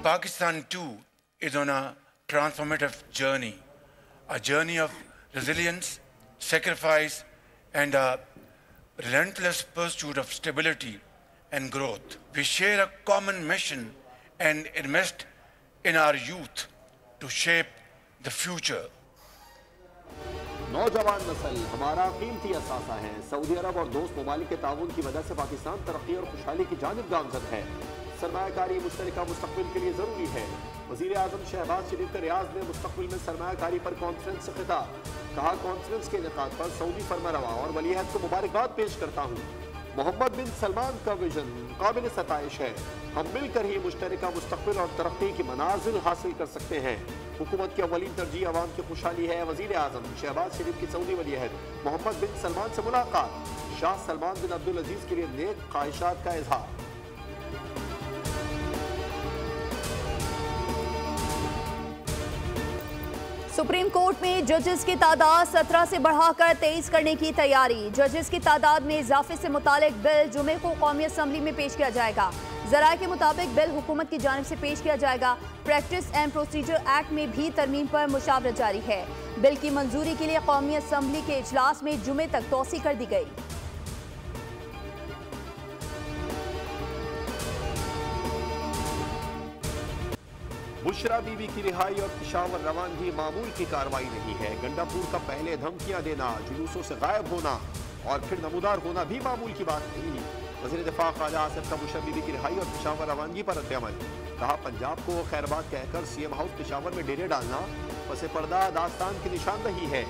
Pakistan too is on a transformative journey, a journey of resilience, sacrifice, and a relentless pursuit of stability and growth. We share a common mission and invest in our youth to shape the future. नौजवान नस्ल हमारा कीमती असासा है। Saudi अरब और दोस्त ममालिक के ताउन की वजह से पाकिस्तान तरक्की और खुशहाली की जानिब गामजद है। सरमायाकारी मुश्तरका मुस्तकबिल के लिए जरूरी है। वज़ीर आज़म शहबाज शरीफ का रियाज में मुस्तकबिल में सरमायाकारी पर कॉन्फ्रेंस से खिताब। कहा, कॉन्फ्रेंस के इनेकाद पर सऊदी फरमारवा और वलीअहद को मुबारकबाद पेश करता हूँ। मोहम्मद बिन सलमान का विजन काबिल सताइश है। हम मिलकर ही मुश्तरका मुस्तकबिल और तरक्की की मनाजिल हासिल कर सकते हैं। हुकूमत की अव्वलीन तरजीह अवाम की खुशहाली है। वज़ीर आज़म शहबाज शरीफ की सऊदी वलीअहद मोहम्मद बिन सलमान से मुलाकात। शाह सलमान बिन अब्दुल अजीज के लिए नेक ख्वाहिशात का इजहार। सुप्रीम कोर्ट में जजेस की तादाद 17 से बढ़ाकर 23 करने की तैयारी। जजेस की तादाद में इजाफे से मुतालिक बिल जुमे को कौमी असम्बली में पेश किया जाएगा। ज़राए के मुताबिक बिल हुकूमत की जानिब से पेश किया जाएगा। प्रैक्टिस एंड प्रोसीजर एक्ट में भी तरमीम पर मुशावरत जारी है। बिल की मंजूरी के लिए कौमी असम्बली के इजलास में जुमे तक तौसी कर दी गई। बुशरा बीबी की रिहाई और पेशावर रवानगी मामूल की कार्रवाई नहीं है। गंडापुर का पहले धमकियां देना, जुलूसों से गायब होना और फिर नमूदार होना भी मामूल की बात नहीं। वज़ीर दिफा ख्वाजा आसिफ का बुशरा बीबी की रिहाई और पेशावर रवानगी पर रद्द-ए-अमल। कहा, पंजाब को खैरबाद कहकर सीएम हाउस पेशावर में डेरे डालना पसे पर्दा दास्तान की निशानदही है।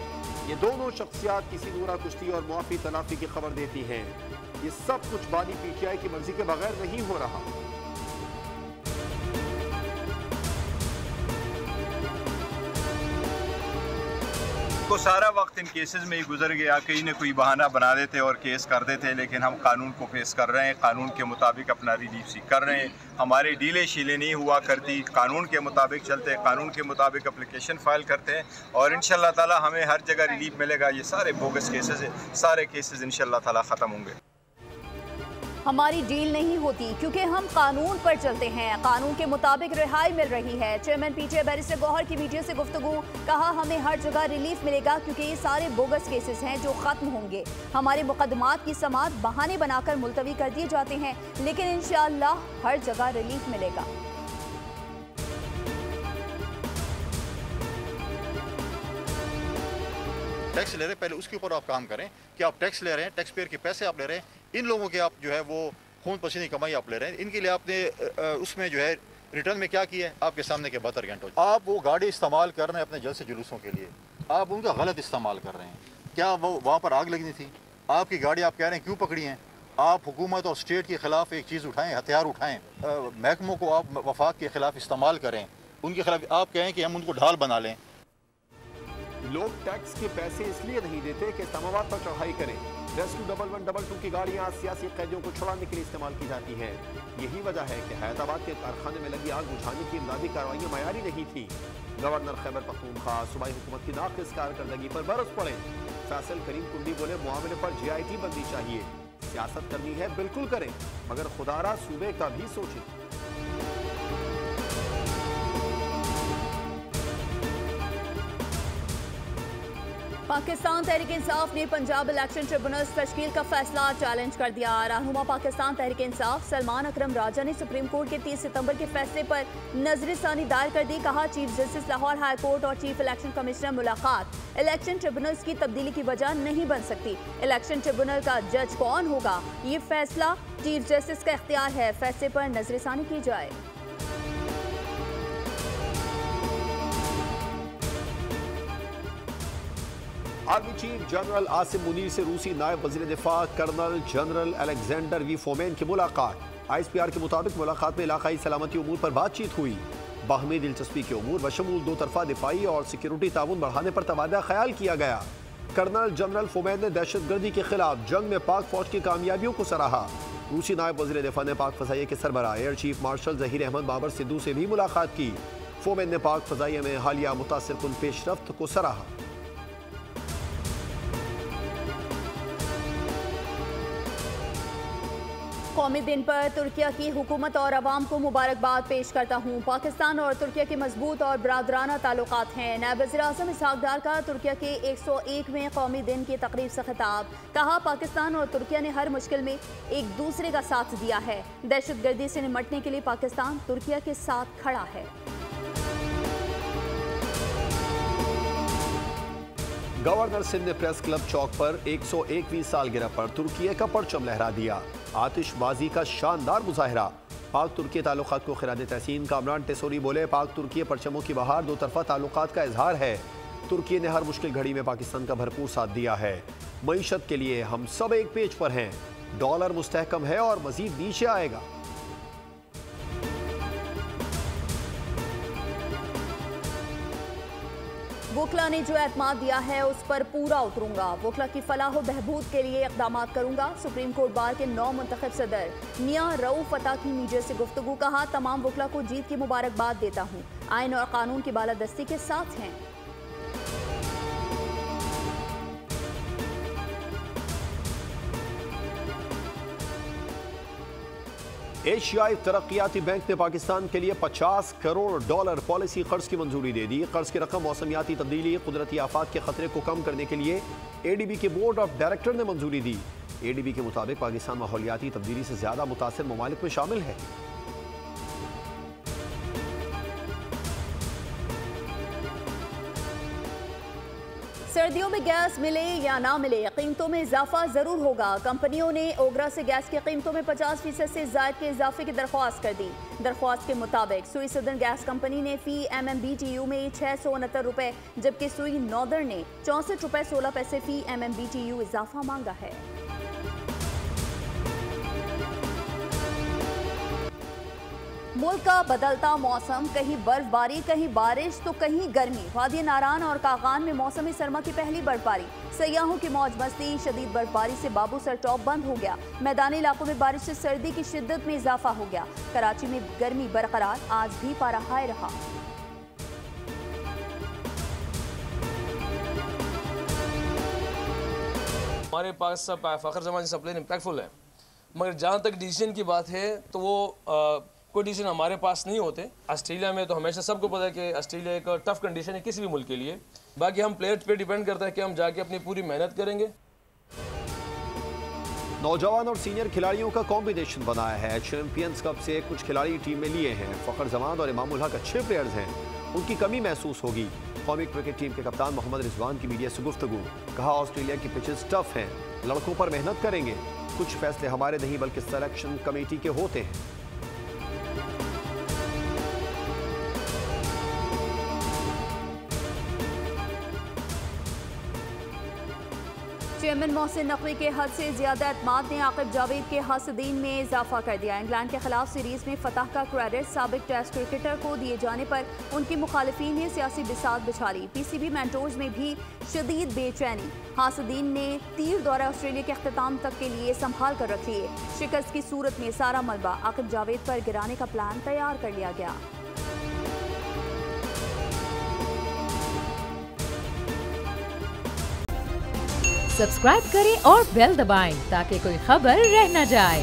ये दोनों शख्सियात किसी नूरा कुश्ती और मुआफी तलाफी की खबर देती हैं। ये सब कुछ बानी पीटीआई की मर्जी के बगैर नहीं हो रहा। को सारा वक्त इन केसेस में ही गुजर गया। कहीं न कोई बहाना बना देते और केस कर देते, लेकिन हम कानून को फेस कर रहे हैं, कानून के मुताबिक अपना रिलीफ सीख कर रहे हैं। हमारे डीले शीले नहीं हुआ करती, कानून के मुताबिक चलते हैं, कानून के मुताबिक एप्लीकेशन फाइल करते हैं और इंशाल्लाह ताला हमें हर जगह रिलीफ मिलेगा। ये सारे बोगस केसेस हैं, सारे केसेस इंशाल्लाह ताला ख़त्म होंगे। हमारी डील नहीं होती क्योंकि हम कानून पर चलते हैं। कानून के मुताबिक रिहाई मिल रही है। चेयरमैन पीटीआई बैरिस्टर गौहर की मीडिया से गुफ्तगू। कहा, हमें हर जगह रिलीफ मिलेगा क्योंकि ये सारे बोगस केसेस हैं जो खत्म होंगे। हमारे मुकदमात की समाअत बहाने बनाकर मुलतवी कर दिए जाते हैं, लेकिन इंशाअल्लाह हर जगह रिलीफ मिलेगा। टैक्स ले रहे हैं, पहले उसके ऊपर आप काम करें कि आप टैक्स ले रहे हैं, टैक्स पेयर के पैसे आप ले रहे हैं, इन लोगों के आप जो है वो खून पसीने की कमाई आप ले रहे हैं। इनके लिए आपने उसमें जो है रिटर्न में क्या किया है आपके सामने के 72 घंटों। आप वो गाड़ी इस्तेमाल कर रहे हैं अपने जलसे जुलूसों के लिए, आप उनका गलत इस्तेमाल कर रहे हैं। क्या वो वहाँ पर आग लगनी थी? आपकी गाड़ी आप कह रहे हैं क्यों पकड़ी हैं? आप हुकूमत और स्टेट के खिलाफ एक चीज़ उठाएँ, हथियार उठाएँ, महकमों को आप वफाक के खिलाफ इस्तेमाल करें, उनके खिलाफ आप कहें कि हम उनको ढाल बना लें। लोग टैक्स के पैसे इसलिए नहीं देते कि इस्लामाबाद पर चढ़ाई करें। रेस्क्यू 1122 की गाड़ियां सियासी कैदियों को छुड़ाने के लिए इस्तेमाल की जाती हैं। यही वजह है कि हैदराबाद के कारखाने में लगी आग बुझाने की इमदादी कार्रवाइयां मयारी नहीं थी। गवर्नर खैबर पख्तूनख्वा सूबाई हुकूमत की नाक़िस कारकर्दगी पर बरस पड़े। फैसल करीम कुंडी बोले, मुआवले पर GIT बननी चाहिए। सियासत करनी है बिल्कुल करें, मगर खुदारा सूबे का भी सोचें। पाकिस्तान तहरीक इंसाफ ने पंजाब इलेक्शन ट्रिब्यूनल तश्कील का फैसला चैलेंज कर दिया। रहनुमा पाकिस्तान तहरीक इंसाफ सलमान अकरम राजा ने सुप्रीम कोर्ट के 30 सितंबर के फैसले पर नजरसानी दायर कर दी। कहा, chief justice Lahore high court और चीफ इलेक्शन कमिश्नर मुलाकात इलेक्शन ट्रिब्यूनल्स की तब्दीली की वजह नहीं बन सकती। इलेक्शन ट्रिब्यूनल का जज कौन होगा, ये फैसला चीफ जस्टिस का इख्तियार है। फैसले पर नजरसानी की जाए। Army chief general Asim Munir से रूसी नायब वज़ीर दिफा colonel general Alexander V Fomin की मुलाकात। ISPR के मुताबिक मुलाकात में इलाकाई सलामती उमूर पर बातचीत हुई। बाहमी दिलचस्पी के उमूर बशमूल दो तरफा दिफाई और सिक्योरिटी ताउन बढ़ाने पर तबादला ख्याल किया गया। कर्नल जनरल फोमेन ने दहशतगर्दी के खिलाफ जंग में पाक फौज की कामयाबियों को सराहा। रूसी नायब वज़ीर दिफा ने पाक फ़ज़ाइया के सरबराह air chief marshal Zaheer Ahmad Babar Sidhu से भी मुलाकात की। फोमेन ने पाक फ़ज़ाइया में हालिया मुतासिरकुन पेशरफ्त को सराहा। कौमी दिन पर तुर्किया की हुकूमत और अवाम को मुबारकबाद पेश करता हूँ। पाकिस्तान और तुर्किया के मजबूत और बरादराना ताल्लुकात हैं। नायब वज़ीर-ए-आज़म इसहाक डार का तुर्किया के 101वें कौमी दिन की तकरीब से खिताब। कहा, पाकिस्तान और तुर्किया ने हर मुश्किल में एक दूसरे का साथ दिया है। दहशतगर्दी से निपटने के लिए पाकिस्तान तुर्किया के साथ खड़ा है। गवर्नर सिंध ने प्रेस क्लब चौक पर 101वीं सालगिरह पर तुर्की का परचम लहरा दिया। आतिशबाजी का शानदार मुजाहिरा। पाक तुर्की ताल्लुकात को खिराज तहसीन कामरान टेसोरी बोले, पाक तुर्की परचमों की बहार दो तरफा ताल्लुकात का इजहार है। तुर्की ने हर मुश्किल घड़ी में पाकिस्तान का भरपूर साथ दिया है। मईशत के लिए हम सब एक पेज पर हैं। डॉलर मुस्तहकम है और मजीद नीचे आएगा। वोकला ने जो एतमाद दिया है उस पर पूरा उतरूंगा। वोकला की फलाह बहबूद के लिए इक़दाम करूंगा। सुप्रीम कोर्ट बार के 9 मुंतखब सदर मियां रऊफ अता की मीडिया से गुफ्तगू। कहा, तमाम वोकला को जीत की मुबारकबाद देता हूं। आइन और कानून की बालादस्ती के साथ हैं। एशियाई तरक्याती बैंक ने पाकिस्तान के लिए $50 करोड़ पॉलिसी कर्ज की मंजूरी दे दी। कर्ज की रकम मौसमियाती तब्दीली, कुदरती आफात के खतरे को कम करने के लिए एडीबी के बोर्ड ऑफ डायरेक्टर ने मंजूरी दी। एडीबी के मुताबिक पाकिस्तान माहौलियाती तब्दीली से ज्यादा मुतासिर ममालिक में शामिल है। सर्दियों में गैस मिले या ना मिले, कीमतों में इजाफा जरूर होगा। कंपनियों ने ओगरा से गैस की कीमतों में 50% से ज़ायद के इजाफे की दरख्वास्त कर दी। दरख्वास्त के मुताबिक सुई सदर्न गैस कंपनी ने फी MMBTU में 669 रुपए, जबकि सुई नॉर्दर्न ने 64 रुपए 16 पैसे फी MMBTU इजाफा मांगा है। मुल्क का बदलता मौसम, कहीं बर्फबारी, कहीं बारिश तो कहीं गर्मी। वादी नारान और कागान में मौसमी सरमा की पहली बर्फबारी। सयाहों की मौज मस्ती। शदीद बर्फबारी से बाबूसर टॉप बंद हो गया। मैदानी इलाकों में बारिश से सर्दी की शिद्दत में इजाफा हो गया। कराची में गर्मी बरकरार, आज भी पारा हाई रहा। हमारे पास फ़खर ज़मान सप्लाई इम्पैक्टफुल है, मगर जहाँ तक डिसीजन की बात है तो वो कोई डिसीजन हमारे पास नहीं होते। ऑस्ट्रेलिया में तो हमेशा सबको पता है कि ऑस्ट्रेलिया एक टफ कंडीशन है किसी भी मुल्क के लिए। बाकी हम प्लेयर्स पे डिपेंड करता है कि हम जाके अपनी पूरी मेहनत करेंगे। नौजवान और सीनियर खिलाड़ियों का कॉम्बिनेशन बनाया है। चैंपियंस कप से कुछ खिलाड़ी टीम में लिए हैं। फ़खर ज़मान और इमामुल हक अच्छे प्लेयर्स हैं, उनकी कमी महसूस होगी। कौमी क्रिकेट टीम के कप्तान मोहम्मद रिजवान की मीडिया से गुफ्तगू। कहा, ऑस्ट्रेलिया की पिचेस टफ हैं, लड़कों पर मेहनत करेंगे। कुछ फैसले हमारे नहीं बल्कि सिलेक्शन कमेटी के होते हैं। चेयरमैन मोहसिन नकवी के हद से ज्यादा एतमाद ने आकिब जावेद के हासिदीन में इजाफा कर दिया। इंग्लैंड के खिलाफ सीरीज में फतह का क्रेडिट साबिक टेस्ट क्रिकेटर को दिए जाने पर उनकी मुखालिफिन ने सियासी बिसात बिछा ली। PCB मेंटोर्स में भी शदीद बेचैनी। हासिदीन ने तीर दौरा ऑस्ट्रेलिया के अख्तिताम तक के लिए संभाल कर रख लिए। शिकस्त की सूरत में सारा मलबा आकिब जावेद पर गिराने का प्लान तैयार कर लिया गया। सब्सक्राइब करें और बेल दबाएं ताकि कोई खबर रह न जाए।